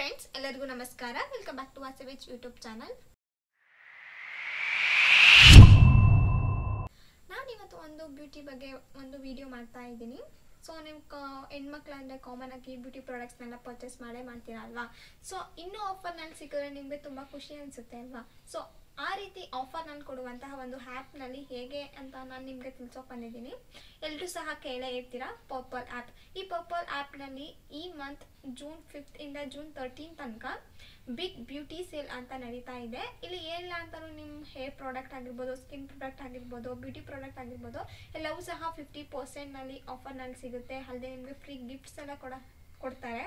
Friends ಎಲ್ಲರಿಗೂ ನಮಸ್ಕಾರ. Welcome back to ವಾಸವಿಚ್ ಯೂಟ್ಯೂಬ್ ಚಾನಲ್. ನಾನು ಇವತ್ತು ಒಂದು ಬ್ಯೂಟಿ ಬಗ್ಗೆ ಒಂದು ವಿಡಿಯೋ ಮಾಡ್ತಾ ಇದ್ದೀನಿ. ಸೊ ನೀವು ಹೆಣ್ಮಕ್ಳು ಅಂದರೆ ಕಾಮನ್ ಆಗಿ ಬ್ಯೂಟಿ ಪ್ರಾಡಕ್ಟ್ಸ್ನೆಲ್ಲ ಪರ್ಚೇಸ್ ಮಾಡ್ತೀರಾ ಅಲ್ವಾ. ಸೊ ಇನ್ನೂ ಆಫರ್ನಲ್ಲಿ ಸಿಕ್ಕಿದ್ರೆ ನಿಮಗೆ ತುಂಬ ಖುಷಿ ಅನಿಸುತ್ತೆ ಅಲ್ವಾ. ಸೊ ಆ ರೀತಿ ಆಫರ್ ನಾನು ಕೊಡುವಂತಹ ಒಂದು ಆ್ಯಪ್ನಲ್ಲಿ ಹೇಗೆ ಅಂತ ನಾನು ನಿಮಗೆ ತಿಳಿಸೋಕೆ ಬಂದಿದ್ದೀನಿ. ಎಲ್ಲರೂ ಸಹ ಕೇಳೇ ಇರ್ತೀರಾ ಪರ್ಪಲ್ ಆ್ಯಪ್. ಈ ಪರ್ಪಲ್ ಆ್ಯಪ್ನಲ್ಲಿ ಈ ಮಂತ್ ಜೂನ್ 5 ಇಂದ ಜೂನ್ 13 ತನಕ ಬಿಗ್ ಬ್ಯೂಟಿ ಸೇಲ್ ಅಂತ ನಡೀತಾ ಇದೆ. ಇಲ್ಲಿ ಏನಿಲ್ಲ ಅಂತಲೂ ನಿಮ್ಮ ಹೇರ್ ಪ್ರಾಡಕ್ಟ್ ಆಗಿರ್ಬೋದು, ಸ್ಕಿನ್ ಪ್ರಾಡಕ್ಟ್ ಆಗಿರ್ಬೋದು, ಬ್ಯೂಟಿ ಪ್ರಾಡಕ್ಟ್ ಆಗಿರ್ಬೋದು ಎಲ್ಲವೂ ಸಹ 50% ಆಫರ್ನಲ್ಲಿ ಸಿಗುತ್ತೆ. ಅಲ್ಲದೆ ನಿಮಗೆ ಫ್ರೀ ಗಿಫ್ಟ್ಸ್ ಎಲ್ಲ ಕೊಡ್ತಾರೆ.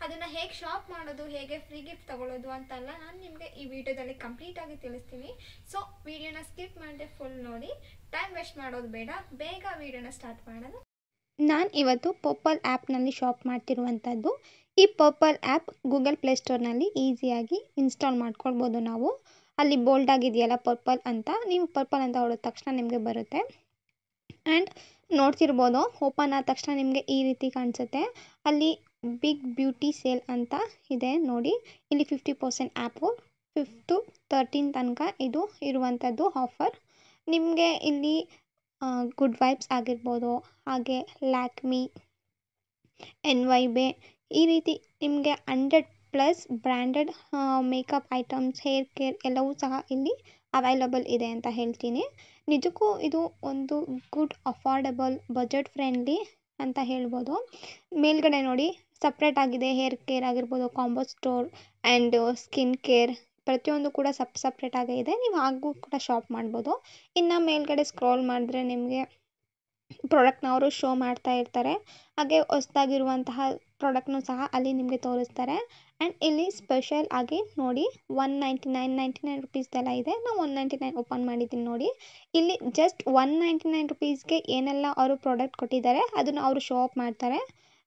ಅದನ್ನು ಹೇಗೆ ಶಾಪ್ ಮಾಡೋದು, ಹೇಗೆ ಫ್ರೀ ಗಿಫ್ಟ್ ತಗೊಳ್ಳೋದು ಅಂತೆಲ್ಲ ನಾನು ನಿಮಗೆ ಈ ವಿಡಿಯೋದಲ್ಲಿ ಕಂಪ್ಲೀಟಾಗಿ ತಿಳಿಸ್ತೀನಿ. ಸೊ ವಿಡಿಯೋನ ಸ್ಕಿಪ್ ಮಾಡದೆ ಫುಲ್ ನೋಡಿ. ಟೈಮ್ ವೇಸ್ಟ್ ಮಾಡೋದು ಬೇಡ, ಬೇಗ ವಿಡಿಯೋನ ಸ್ಟಾರ್ಟ್ ಮಾಡೋಣ. ನಾನು ಇವತ್ತು ಪರ್ಪಲ್ ಆ್ಯಪ್ನಲ್ಲಿ ಶಾಪ್ ಮಾಡ್ತಿರುವಂಥದ್ದು. ಈ ಪರ್ಪಲ್ ಆ್ಯಪ್ ಗೂಗಲ್ ಪ್ಲೇಸ್ಟೋರ್ನಲ್ಲಿ ಈಸಿಯಾಗಿ ಇನ್ಸ್ಟಾಲ್ ಮಾಡ್ಕೊಳ್ಬೋದು ನಾವು. ಅಲ್ಲಿ ಬೋಲ್ಡ್ ಆಗಿದೆಯಲ್ಲ ಪರ್ಪಲ್ ಅಂತ, ನೀವು ಪರ್ಪಲ್ ಅಂತ ಹೊಡೆದ ತಕ್ಷಣ ನಿಮಗೆ ಬರುತ್ತೆ. ಆ್ಯಂಡ್ ನೋಡ್ತಿರ್ಬೋದು, ಓಪನ್ ಆದ ತಕ್ಷಣ ನಿಮಗೆ ಈ ರೀತಿ ಕಾಣಿಸುತ್ತೆ. ಅಲ್ಲಿ ಬಿಗ್ ಬ್ಯೂಟಿ ಸೇಲ್ ಅಂತ ಇದೆ ನೋಡಿ. ಇಲ್ಲಿ 50% ಆ್ಯಪು 5 to 13 ತನಕ ಇದು ಇರುವಂಥದ್ದು ಆಫರ್. ನಿಮಗೆ ಇಲ್ಲಿ ಗುಡ್ ವೈಬ್ಸ್ ಆಗಿರ್ಬೋದು, ಹಾಗೆ ಲ್ಯಾಕ್ಮಿ, NYBE ಈ ರೀತಿ ನಿಮಗೆ 100+ branded makeup items, hair care ಎಲ್ಲವೂ ಸಹ ಇಲ್ಲಿ ಅವೈಲಬಲ್ ಇದೆ ಅಂತ ಹೇಳ್ತೀನಿ. ನಿಜಕ್ಕೂ ಇದು ಒಂದು ಗುಡ್ ಅಫೋರ್ಡೆಬಲ್ ಬಜೆಟ್ ಫ್ರೆಂಡ್ಲಿ ಅಂತ ಹೇಳ್ಬೋದು. ಮೇಲ್ಗಡೆ ನೋಡಿ ಸಪ್ರೇಟ್ ಆಗಿದೆ. ಹೇರ್ ಕೇರ್ ಆಗಿರ್ಬೋದು, combo store and skin care ಪ್ರತಿಯೊಂದು ಕೂಡ ಸಪ್ರೇಟ್ ಆಗೇ ಇದೆ. ನೀವು ಹಾಗೂ ಕೂಡ ಶಾಪ್ ಮಾಡ್ಬೋದು. ಇನ್ನು ಮೇಲ್ಗಡೆ ಸ್ಕ್ರೋಲ್ ಮಾಡಿದ್ರೆ ನಿಮಗೆ ಪ್ರಾಡಕ್ಟ್ನ ಅವರು ಶೋ ಮಾಡ್ತಾ ಇರ್ತಾರೆ. ಹಾಗೆ ಹೊಸದಾಗಿರುವಂತಹ ಪ್ರಾಡಕ್ಟ್ನೂ ಸಹ ಅಲ್ಲಿ ನಿಮಗೆ ತೋರಿಸ್ತಾರೆ. ಆ್ಯಂಡ್ ಇಲ್ಲಿ ಸ್ಪೆಷಲ್ ಆಗಿ ನೋಡಿ 199 ರುಪೀಸ್ದೆಲ್ಲ ಇದೆ. ನಾವು 199 ಓಪನ್ ಮಾಡಿದ್ದೀನಿ ನೋಡಿ. ಇಲ್ಲಿ ಜಸ್ಟ್ 199 ರುಪೀಸ್ಗೆ ಏನೆಲ್ಲ ಅವರು ಪ್ರಾಡಕ್ಟ್ ಕೊಟ್ಟಿದ್ದಾರೆ ಅದನ್ನು ಅವರು ಶೋ ಅಪ್ ಮಾಡ್ತಾರೆ.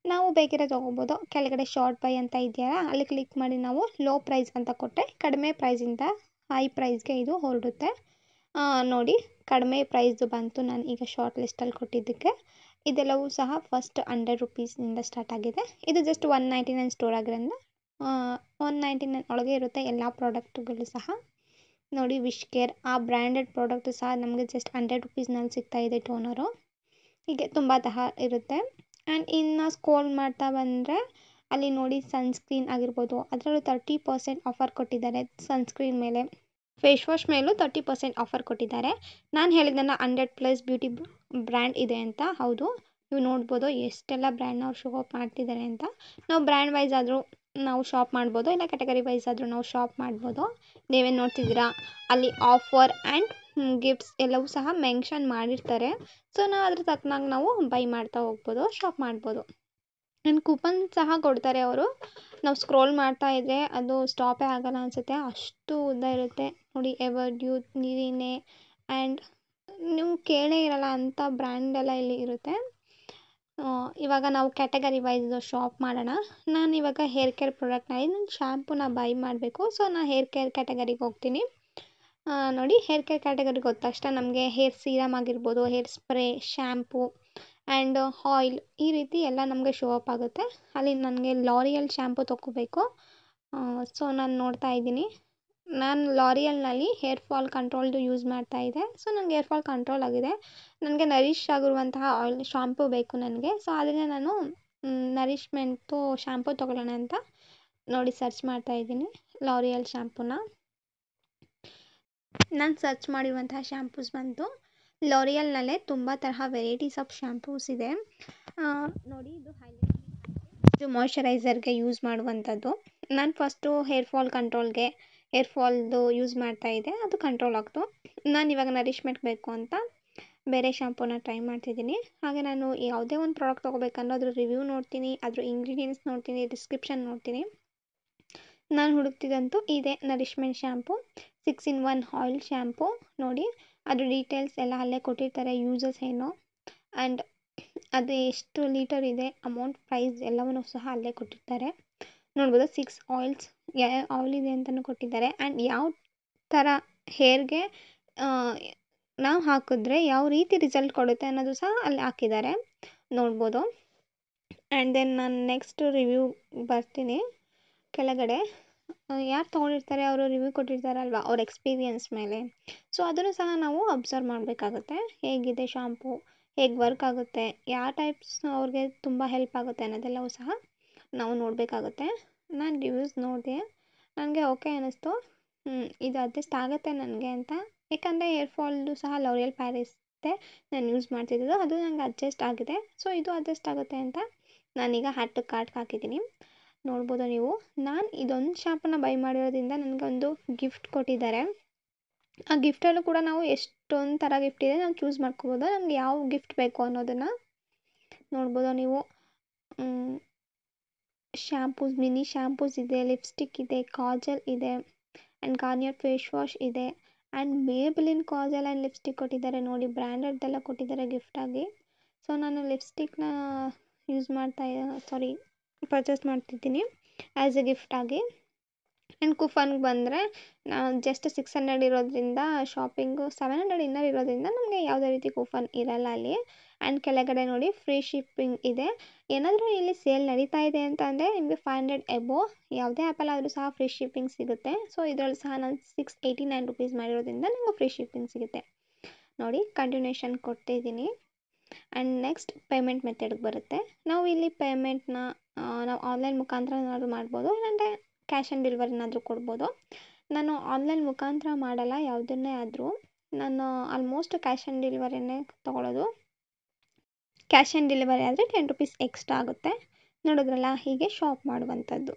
ನಾವು ಬೇಕಿರೋ ತೊಗೋಬೋದು. ಕೆಳಗಡೆ ಶಾರ್ಟ್ ಬೈ ಅಂತ ಇದೆಯಲ್ಲ, ಅಲ್ಲಿ ಕ್ಲಿಕ್ ಮಾಡಿ ನಾವು ಲೋ ಪ್ರೈಸ್ ಅಂತ ಕೊಟ್ಟರೆ ಕಡಿಮೆ ಪ್ರೈಸಿಂದ ಹೈ ಪ್ರೈಸ್ಗೆ ಇದು ಹೊರಡುತ್ತೆ. ನೋಡಿ ಕಡಿಮೆ ಪ್ರೈಸ್ದು ಬಂತು. ನಾನು ಈಗ ಶಾರ್ಟ್ ಲಿಸ್ಟಲ್ಲಿ ಕೊಟ್ಟಿದ್ದಕ್ಕೆ ಇದೆಲ್ಲವೂ ಸಹ ಫಸ್ಟ್ 100 ರುಪೀಸ್ನಿಂದ ಸ್ಟಾರ್ಟ್ ಆಗಿದೆ. ಇದು ಜಸ್ಟ್ 199 ಸ್ಟೋರ್ ಆಗಿರೋದ್ರಿಂದ 199 ಒಳಗೆ ಇರುತ್ತೆ ಎಲ್ಲ ಪ್ರಾಡಕ್ಟುಗಳು ಸಹ. ನೋಡಿ ವಿಶ್ ಕೇರ್ ಆ ಬ್ರ್ಯಾಂಡೆಡ್ ಪ್ರಾಡಕ್ಟು ಸಹ ನಮಗೆ ಜಸ್ಟ್ 100 ರುಪೀಸ್ನಲ್ಲಿ ಸಿಗ್ತಾ ಇದೆ. ಟೋನರು ಹೀಗೆ ತುಂಬ ಇರುತ್ತೆ. ಆ್ಯಂಡ್ ಇನ್ನು ಸ್ಕ್ರೋಲ್ ಮಾಡ್ತಾ ಬಂದರೆ ಅಲ್ಲಿ ನೋಡಿ ಸನ್ಸ್ಕ್ರೀನ್ ಆಗಿರ್ಬೋದು, ಅದರಲ್ಲೂ 30% ಆಫರ್ ಕೊಟ್ಟಿದ್ದಾರೆ. ಸನ್ಸ್ಕ್ರೀನ್ ಮೇಲೆ, ಫೇಸ್ ವಾಶ್ ಮೇಲೂ 30% ಆಫರ್ ಕೊಟ್ಟಿದ್ದಾರೆ. ನಾನು ಹೇಳಿದ್ದನ್ನು 100+ ಬ್ಯೂಟಿ ಬ್ರ್ಯಾಂಡ್ ಇದೆ ಅಂತ. ಹೌದು, ನೀವು ನೋಡ್ಬೋದು ಎಷ್ಟೆಲ್ಲ ಬ್ರ್ಯಾಂಡ್ನ ಅವ್ರು ಶೋ ಅಪ್ ಮಾಡ್ತಿದ್ದಾರೆ ಅಂತ. ನಾವು ಬ್ರ್ಯಾಂಡ್ ವೈಸ್ ಆದರೂ ನಾವು ಶಾಪ್ ಮಾಡ್ಬೋದು, ಇಲ್ಲ ಕ್ಯಾಟಗರಿ ವೈಸ್ ಆದರೂ ನಾವು ಶಾಪ್ ಮಾಡ್ಬೋದು. ನೀವೇನು ನೋಡ್ತಿದ್ದೀರಾ ಅಲ್ಲಿ ಆಫರ್ ಆ್ಯಂಡ್ ಗಿಫ್ಟ್ಸ್ ಎಲ್ಲವೂ ಸಹ ಮೆನ್ಷನ್ ಮಾಡಿರ್ತಾರೆ. ಸೊ ನಾವು ಅದ್ರ ತಕ್ಕನಾಗಿ ನಾವು ಬೈ ಮಾಡ್ತಾ ಹೋಗ್ಬೋದು, ಶಾಪ್ ಮಾಡ್ಬೋದು. ಆ್ಯಂಡ್ ಕೂಪನ್ ಸಹ ಕೊಡ್ತಾರೆ ಅವರು. ನಾವು ಸ್ಕ್ರೋಲ್ ಮಾಡ್ತಾ ಇದ್ದರೆ ಅದು ಸ್ಟಾಪೇ ಆಗಲ್ಲ ಅನಿಸುತ್ತೆ, ಅಷ್ಟು ಉದ್ದ ಇರುತ್ತೆ ನೋಡಿ. ಎವರ್ ಡ್ಯೂತ್, ನೀರಿನೆ ಆ್ಯಂಡ್ ನೀವು ಕೇಳೇ ಇರಲ್ಲ ಅಂಥ ಬ್ರ್ಯಾಂಡೆಲ್ಲ ಇಲ್ಲಿ ಇರುತ್ತೆ. ಇವಾಗ ನಾವು ಕ್ಯಾಟಗರಿ ವೈಸ್ ಶಾಪ್ ಮಾಡೋಣ. ನಾನು ಇವಾಗ ಹೇರ್ ಕೇರ್ ಪ್ರಾಡಕ್ಟ್ನಲ್ಲಿ ನಾನು ಶ್ಯಾಂಪೂನ ಬೈ ಮಾಡಬೇಕು. ಸೊ ನಾನು ಹೇರ್ ಕೇರ್ ಕ್ಯಾಟಗರಿಗೆ ಹೋಗ್ತೀನಿ. ನೋಡಿ ಹೇರ್ ಕೇರ್ ಕ್ಯಾಟಗರಿಗೆ ಹೋದ ತಕ್ಷಣ ನಮಗೆ ಹೇರ್ ಸೀರಮ್ ಆಗಿರ್ಬೋದು, hair spray, shampoo and oil ಈ ರೀತಿ ಎಲ್ಲ ನಮಗೆ ಶೋ ಅಪ್ ಆಗುತ್ತೆ. ಅಲ್ಲಿ ನನಗೆ ಲಾರಿಯಲ್ ಶ್ಯಾಂಪೂ ತೊಗೋಬೇಕು. ಸೊ ನಾನು ನೋಡ್ತಾ ಇದ್ದೀನಿ. ನಾನು ಲಾರಿಯಲ್ನಲ್ಲಿ ಹೇರ್ ಫಾಲ್ ಕಂಟ್ರೋಲ್ದು ಯೂಸ್ ಮಾಡ್ತಾ ಇದ್ದೆ. ಸೊ ನನಗೆ ಹೇರ್ ಫಾಲ್ ಕಂಟ್ರೋಲ್ ಆಗಿದೆ. ನನಗೆ ನರಿಷ್ ಆಗಿರುವಂತಹ ಆಯಿಲ್ ಶ್ಯಾಂಪೂ ಬೇಕು ನನಗೆ. ಸೊ ಅದರಿಂದ ನಾನು ನರಿಷ್ಮೆಂಟು ಶ್ಯಾಂಪೂ ತೊಗೊಳ್ಳೋಣ ಅಂತ ನೋಡಿ ಸರ್ಚ್ ಮಾಡ್ತಾ ಇದ್ದೀನಿ ಲಾರಿಯಲ್ ಶ್ಯಾಂಪೂನ. ನಾನು ಸರ್ಚ್ ಮಾಡಿರುವಂತಹ ಶ್ಯಾಂಪೂಸ್ ಬಂತು ಲಾರಿಯಲ್ನಲ್ಲೇ ತುಂಬ ತರಹ ವೆರೈಟೀಸ್ ಆಫ್ ಶ್ಯಾಂಪೂಸ್ ಇದೆ. ನೋಡಿ ಇದು ಇದು ಮಾಯ್ಶ್ಚರೈಸರ್ಗೆ ಯೂಸ್ ಮಾಡುವಂಥದ್ದು. ನಾನು ಫಸ್ಟು ಹೇರ್ ಫಾಲ್ ಕಂಟ್ರೋಲ್ಗೆ ಹೇರ್ ಫಾಲ್ದು ಯೂಸ್ ಮಾಡ್ತಾ ಇದ್ದೆ, ಅದು ಕಂಟ್ರೋಲ್ ಆಗ್ತು. ನಾನು ಇವಾಗ ನರಿಷ್ಮೆಂಟ್ ಬೇಕು ಅಂತ ಬೇರೆ ಶ್ಯಾಂಪೂನ ಟ್ರೈ ಮಾಡ್ತಿದ್ದೀನಿ. ಹಾಗೆ ನಾನು ಯಾವುದೇ ಒಂದು ಪ್ರಾಡಕ್ಟ್ ತೊಗೋಬೇಕಂದ್ರೆ ಅದ್ರ ರಿವ್ಯೂ ನೋಡ್ತೀನಿ, ಅದ್ರ ಇಂಗ್ರೀಡಿಯೆಂಟ್ಸ್ ನೋಡ್ತೀನಿ, ಡಿಸ್ಕ್ರಿಪ್ಷನ್ ನೋಡ್ತೀನಿ. ನಾನು ಹುಡುಕ್ತಿದ್ದಂತೂ ಇದೆ nourishment shampoo 6-in-1 oil shampoo. ನೋಡಿ ಅದ್ರ ಡೀಟೇಲ್ಸ್ ಎಲ್ಲ ಅಲ್ಲೇ ಕೊಟ್ಟಿರ್ತಾರೆ, ಯೂಸಸ್ ಏನು ಆ್ಯಂಡ್ ಅದು ಎಷ್ಟು ಲೀಟರ್ ಇದೆ, ಅಮೌಂಟ್, ಪ್ರೈಸ್ ಎಲ್ಲವನ್ನೂ ಸಹ ಅಲ್ಲೇ ಕೊಟ್ಟಿರ್ತಾರೆ. ನೋಡ್ಬೋದು 6 ಆಯಿಲ್ಸ್, ಯಾವ ಆಯಿಲ್ ಇದೆ ಅಂತಲೂ ಕೊಟ್ಟಿದ್ದಾರೆ. ಆ್ಯಂಡ್ ಯಾವ ಥರ ಹೇರ್ಗೆ ನಾವು ಹಾಕಿದ್ರೆ ಯಾವ ರೀತಿ ರಿಸಲ್ಟ್ ಕೊಡುತ್ತೆ ಅನ್ನೋದು ಸಹ ಅಲ್ಲಿ ಹಾಕಿದ್ದಾರೆ, ನೋಡ್ಬೋದು. ಆ್ಯಂಡ್ ದೆನ್ ನಾನು ನೆಕ್ಸ್ಟ್ ರಿವ್ಯೂ ಬರ್ತೀನಿ. ಕೆಳಗಡೆ ಯಾರು ತೊಗೊಂಡಿರ್ತಾರೆ ಅವರು ರಿವ್ಯೂ ಕೊಟ್ಟಿರ್ತಾರಲ್ವ ಅವ್ರ ಎಕ್ಸ್ಪೀರಿಯನ್ಸ್ ಮೇಲೆ. ಸೊ ಅದನ್ನು ಸಹ ನಾವು ಅಬ್ಸರ್ವ್ ಮಾಡಬೇಕಾಗುತ್ತೆ. ಹೇಗಿದೆ ಶಾಂಪು, ಹೇಗೆ ವರ್ಕ್ ಆಗುತ್ತೆ, ಯಾವ ಟೈಪ್ಸ್ ಅವ್ರಿಗೆ ತುಂಬ ಹೆಲ್ಪ್ ಆಗುತ್ತೆ ಅನ್ನೋದೆಲ್ಲವೂ ಸಹ ನಾವು ನೋಡಬೇಕಾಗುತ್ತೆ. ನಾನು ರಿವ್ಯೂಸ್ ನೋಡಿದೆ, ನನಗೆ ಓಕೆ ಅನ್ನಿಸ್ತು. ಇದು ಅಡ್ಜಸ್ಟ್ ಆಗುತ್ತೆ ನನಗೆ ಅಂತ. ಯಾಕಂದರೆ ಹೇರ್ ಫಾಲ್ದು ಸಹ ಲೋರಿಯಲ್ ಪ್ಯಾರಿಸ್ದೆ ನಾನು ಯೂಸ್ ಮಾಡ್ತಿದ್ದು, ಅದು ನನಗೆ ಅಡ್ಜಸ್ಟ್ ಆಗಿದೆ. ಸೊ ಇದು ಅಡ್ಜಸ್ಟ್ ಆಗುತ್ತೆ ಅಂತ ನಾನೀಗ ಹ್ಯಾಡ್ ಟು ಕಾರ್ಟ್ಗೆ ಹಾಕಿದ್ದೀನಿ. ನೋಡ್ಬೋದು ನೀವು. ನಾನು ಇದೊಂದು ಶಾಂಪೂನ ಬೈ ಮಾಡಿರೋದ್ರಿಂದ ನನಗೊಂದು ಗಿಫ್ಟ್ ಕೊಟ್ಟಿದ್ದಾರೆ. ಆ ಗಿಫ್ಟಲ್ಲೂ ಕೂಡ ನಾವು ಎಷ್ಟೊಂದು ಥರ ಗಿಫ್ಟ್ ಇದೆ, ನಾವು ಚೂಸ್ ಮಾಡ್ಕೋಬೋದು ನಮ್ಗೆ ಯಾವ ಗಿಫ್ಟ್ ಬೇಕು ಅನ್ನೋದನ್ನು. ನೋಡ್ಬೋದು ನೀವು. ಶ್ಯಾಂಪೂಸ್, ಮಿನಿ ಶ್ಯಾಂಪೂಸ್ ಇದೆ, ಲಿಪ್ಸ್ಟಿಕ್ ಇದೆ, ಕಾಜಲ್ ಇದೆ, ಆ್ಯಂಡ್ ಗಾರ್ನಿಯರ್ ಫೇಸ್ ವಾಶ್ ಇದೆ, ಆ್ಯಂಡ್ ಮೇಬೆಲಿನ್ ಕಾಜಲ್ ಆ್ಯಂಡ್ ಲಿಪ್ಸ್ಟಿಕ್ ಕೊಟ್ಟಿದ್ದಾರೆ ನೋಡಿ. ಬ್ರ್ಯಾಂಡೆಡ್ದೆಲ್ಲ ಕೊಟ್ಟಿದ್ದಾರೆ ಗಿಫ್ಟಾಗಿ. ಸೊ ನಾನು ಲಿಪ್ಸ್ಟಿಕ್ನ ಪರ್ಚೇಸ್ ಮಾಡ್ತಿದ್ದೀನಿ ಆ್ಯಸ್ ಎ ಗಿಫ್ಟಾಗಿ. ಆ್ಯಂಡ್ ಕೂಪನ್ಗೆ ಬಂದರೆ ಜಸ್ಟ್ 600 ಇರೋದ್ರಿಂದ ಶಾಪಿಂಗು 700 ಇನ್ನರ್ ಇರೋದ್ರಿಂದ ನಮಗೆ ಯಾವುದೇ ರೀತಿ ಕೂಪನ್ ಇರಲ್ಲ ಅಲ್ಲಿ. ಆ್ಯಂಡ್ ಕೆಳಗಡೆ ನೋಡಿ ಫ್ರೀ ಶಿಪ್ಪಿಂಗ್ ಇದೆ. ಏನಾದರೂ ಇಲ್ಲಿ ಸೇಲ್ ನಡೀತಾ ಇದೆ ಅಂತ ಅಂದರೆ ನಿಮಗೆ 500 ಎಬೋವ್ ಯಾವುದೇ ಆ್ಯಪಲ್ಲಾದರೂ ಸಹ ಫ್ರೀ ಶಿಪ್ಪಿಂಗ್ ಸಿಗುತ್ತೆ. ಸೊ ಇದರಲ್ಲಿ ಸಹ ನಾನು 689 ರುಪೀಸ್ ಮಾಡಿರೋದ್ರಿಂದ ನಿಮಗೆ ಫ್ರೀ ಶಿಪ್ಪಿಂಗ್ ಸಿಗುತ್ತೆ ನೋಡಿ. ಕಂಟಿನ್ಯೂಷನ್ ಕೊಡ್ತಿದ್ದೀನಿ. ಆ್ಯಂಡ್ ನೆಕ್ಸ್ಟ್ ಪೇಮೆಂಟ್ ಮೆಥಡ್ಗೆ ಬರುತ್ತೆ. ನಾವು ಇಲ್ಲಿ ಪೇಮೆಂಟ್ನ ನಾವು ಆನ್ಲೈನ್ ಮುಖಾಂತರ ಏನಾದರೂ ಮಾಡ್ಬೋದು, ಇಲ್ಲಾಂದರೆ ಕ್ಯಾಶ್ ಆನ್ ಡೆಲಿವರಿನಾದರೂ ಕೊಡ್ಬೋದು. ನಾನು ಆನ್ಲೈನ್ ಮುಖಾಂತರ ಮಾಡಲ್ಲ ಯಾವುದನ್ನೇ ಆದರೂ. ನಾನು ಆಲ್ಮೋಸ್ಟ್ ಕ್ಯಾಶ್ ಆನ್ ಡೆಲಿವರಿನೇ ತೊಗೊಳ್ಳೋದು. ಕ್ಯಾಶ್ ಆನ್ ಡೆಲಿವರಿ ಆದರೆ 10 ರುಪೀಸ್ ಎಕ್ಸ್ಟ್ರಾ ಆಗುತ್ತೆ. ನೋಡಿದ್ರಲ್ಲ ಹೀಗೆ ಶಾಪ್ ಮಾಡುವಂಥದ್ದು.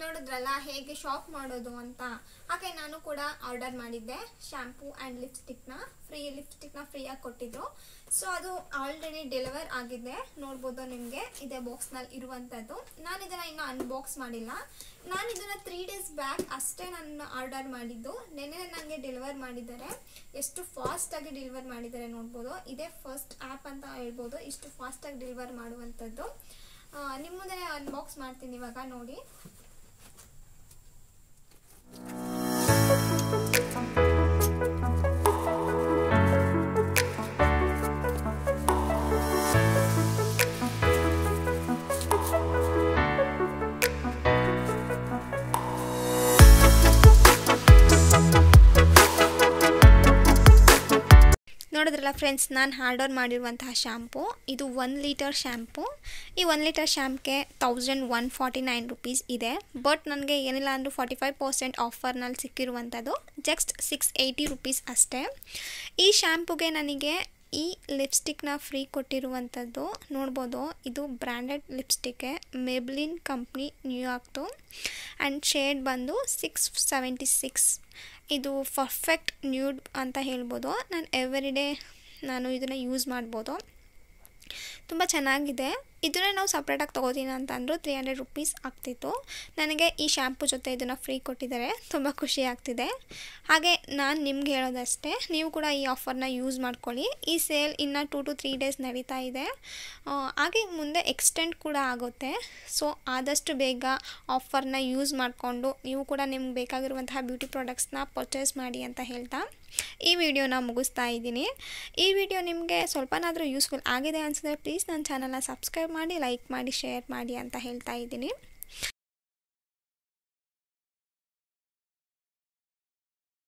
ನೋಡಿದ್ರಲ್ಲ ಹೇಗೆ ಶಾಪ್ ಮಾಡೋದು ಅಂತ. ಹಾಗೆ ನಾನು ಕೂಡ ಆರ್ಡರ್ ಮಾಡಿದ್ದೆ ಶ್ಯಾಂಪೂ ಆ್ಯಂಡ್ ಲಿಪ್ಸ್ಟಿಕ್ನ ಫ್ರೀಯಾಗಿ ಕೊಟ್ಟಿದ್ರು. ಸೊ ಅದು ಆಲ್ರೆಡಿ ಡೆಲಿವರ್ ಆಗಿದೆ. ನೋಡ್ಬೋದು ನಿಮಗೆ ಇದೇ ಬಾಕ್ಸ್ನಲ್ಲಿ ಇರುವಂಥದ್ದು. ನಾನು ಇದನ್ನು ಇನ್ನೂ ಅನ್ಬಾಕ್ಸ್ ಮಾಡಿಲ್ಲ. ನಾನು ಇದನ್ನು 3 ಡೇಸ್ ಬ್ಯಾಕ್ ಅಷ್ಟೇ ನಾನು ಆರ್ಡರ್ ಮಾಡಿದ್ದು. ನೆನ್ನೆ ನನಗೆ ಡೆಲಿವರ್ ಮಾಡಿದ್ದಾರೆ. ಎಷ್ಟು ಫಾಸ್ಟಾಗಿ ಡೆಲಿವರ್ ಮಾಡಿದ್ದಾರೆ ನೋಡ್ಬೋದು. ಇದೇ ಫಸ್ಟ್ ಆ್ಯಪ್ ಅಂತ ಹೇಳ್ಬೋದು ಇಷ್ಟು ಫಾಸ್ಟಾಗಿ ಡೆಲಿವರ್ ಮಾಡುವಂಥದ್ದು. ನಿಮ್ಮ ಮುಂದೆ ಅನ್ಬಾಕ್ಸ್ ಮಾಡ್ತೀನಿ ಇವಾಗ ನೋಡಿ. ನೋಡಿದ್ರಲ್ಲ ಫ್ರೆಂಡ್ಸ್, ನಾನು ಆರ್ಡರ್ ಮಾಡಿರುವಂತಹ ಶ್ಯಾಂಪು ಇದು 1 ಲೀಟರ್ ಶ್ಯಾಂಪು. ಈ 1 ಲೀಟರ್ ಶ್ಯಾಂಪ್ಗೆ 1149 ರುಪೀಸ್ ಇದೆ. ಬಟ್ ನನಗೆ ಏನಿಲ್ಲ ಅಂದರೂ 45% ಆಫರ್ನಲ್ಲಿ ಸಿಕ್ಕಿರುವಂಥದ್ದು ಜಸ್ಟ್ 680 ರುಪೀಸ್ ಅಷ್ಟೇ. ಈ ಶ್ಯಾಂಪುಗೆ ನನಗೆ ಈ ಲಿಪ್ಸ್ಟಿಕ್ನ ಫ್ರೀ ಕೊಟ್ಟಿರುವಂಥದ್ದು. ನೋಡ್ಬೋದು ಇದು ಬ್ರ್ಯಾಂಡೆಡ್ ಲಿಪ್ಸ್ಟಿಕ್ಕೆ, ಮೇಬ್ಲಿನ್ ಕಂಪ್ನಿ ನ್ಯೂಯಾರ್ಕ್ದು. ಆ್ಯಂಡ್ ಶೇಡ್ ಬಂದು 676. ಇದು ಪರ್ಫೆಕ್ಟ್ ನ್ಯೂಡ್ ಅಂತ ಹೇಳ್ಬೋದು. ನಾನು ಇದನ್ನು ಯೂಸ್ ಮಾಡ್ಬೋದು. ತುಂಬ ಚೆನ್ನಾಗಿದೆ. ಇದನ್ನೇ ನಾವು ಸಪ್ರೇಟಾಗಿ ತೊಗೋತೀನಿ ಅಂತಂದರೂ 300 ರುಪೀಸ್ ಆಗ್ತಿತ್ತು. ನನಗೆ ಈ ಶ್ಯಾಂಪು ಜೊತೆ ಇದನ್ನು ಫ್ರೀ ಕೊಟ್ಟಿದ್ದಾರೆ. ತುಂಬ ಖುಷಿ ಆಗ್ತಿದೆ. ಹಾಗೆ ನಾನು ನಿಮ್ಗೆ ಹೇಳೋದಷ್ಟೇ, ನೀವು ಕೂಡ ಈ ಆಫರ್ನ ಯೂಸ್ ಮಾಡ್ಕೊಳ್ಳಿ. ಈ ಸೇಲ್ ಇನ್ನು 2 to 3 ಡೇಸ್ ನಡೀತಾ ಇದೆ. ಹಾಗೆ ಮುಂದೆ ಎಕ್ಸ್ಟೆಂಡ್ ಕೂಡ ಆಗುತ್ತೆ. ಸೊ ಆದಷ್ಟು ಬೇಗ ಆಫರ್ನ ಯೂಸ್ ಮಾಡಿಕೊಂಡು ನೀವು ಕೂಡ ನಿಮ್ಗೆ ಬೇಕಾಗಿರುವಂತಹ ಬ್ಯೂಟಿ ಪ್ರಾಡಕ್ಟ್ಸ್ನ ಪರ್ಚೇಸ್ ಮಾಡಿ ಅಂತ ಹೇಳ್ತಾ ಈ ವಿಡಿಯೋನ ಮುಗಿಸ್ತಾ ಇದ್ದೀನಿ. ಈ ವಿಡಿಯೋ ನಿಮಗೆ ಸ್ವಲ್ಪನಾದರೂ ಯೂಸ್ಫುಲ್ ಆಗಿದೆ ಅನಿಸಿದ್ರೆ ಪ್ಲೀಸ್ ನನ್ನ ಚಾನಲ್ನ ಸಬ್ಸ್ಕ್ರೈಬ್ ಮಾಡಿ, ಲೈಕ್ ಮಾಡಿ, ಶೇರ್ ಮಾಡಿ ಅಂತ ಹೇಳ್ತಾ ಇದ್ದೀನಿ.